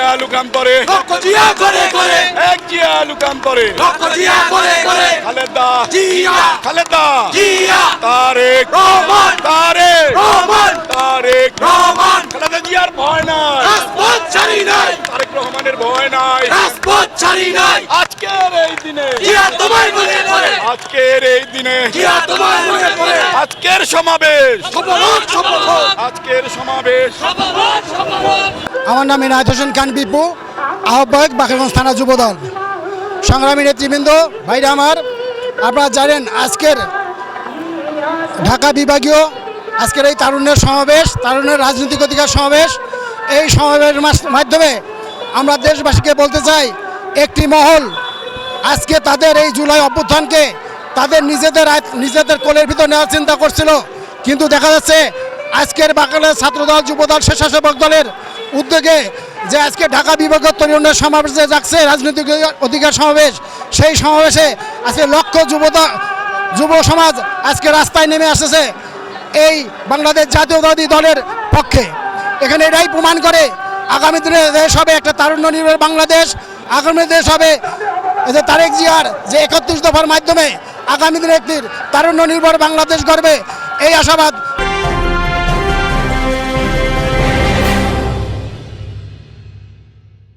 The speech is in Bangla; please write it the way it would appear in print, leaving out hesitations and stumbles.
জিয়া লুকান্তরে লক্ষ জিয়া করে করে এক জিয়া লুকান্তরে লক্ষ জিয়া করে করে খালেদা জিয়া খালেদা জিয়া তারেক রহমান তারেক রহমান তারেক রহমান খালেদা জিয়ার ভয় নাই রাজপথ ছাড়ি নাই তারেক রহমানের ভয় নাই রাজপথ ছাড়ি নাই আজকের এই দিনে জিয়া তোমায় মনে করে আজকের এই দিনে জিয়া তোমায় মনে করে আজকের সমাবেশ সফল হোক সফল হোক আজকের সমাবেশ সফল হোক সফল হোক। আমার নাম ইনায়েত হোসেন খান বিপু, আহ্বায়ক বাকেরগঞ্জ থানা যুবদল। সংগ্রামী নেতৃবৃন্দ, ভাইরা আমার, আপনারা জানেন আজকের ঢাকা বিভাগীয় আজকের এই তারুণ্যের সমাবেশ, তারুণ্যের রাজনৈতিক অধিকার সমাবেশ। এই সমাবেশের মাধ্যমে আমরা দেশবাসীকে বলতে চাই, একটি মহল আজকে তাদের এই জুলাই অভ্যুত্থানকে তাদের নিজেদের কোলের ভিতর নেওয়ার চিন্তা করছিল, কিন্তু দেখা যাচ্ছে আজকের বাংলাদেশ ছাত্রদল যুবদল স্বেচ্ছাসেবক দলের উদ্যোগে যে আজকে ঢাকা বিভাগীয় তরুণের সমাবেশ যে যাচ্ছে রাজনৈতিক অধিকার সমাবেশ, সেই সমাবেশে আজকে লক্ষ যুব সমাজ আজকে রাস্তায় নেমে আসছে এই বাংলাদেশ জাতীয়তাবাদী দলের পক্ষে। এখানে এটাই প্রমাণ করে আগামী দিনে দেশ হবে একটা তারুণ্য নির্ভর বাংলাদেশ, আগামী দেশ হবে যে তারেক জিয়ার যে 31 দফার মাধ্যমে আগামী দিনে একটি তারুণ্য নির্ভর বাংলাদেশ গড়বে, এই আশাবাদ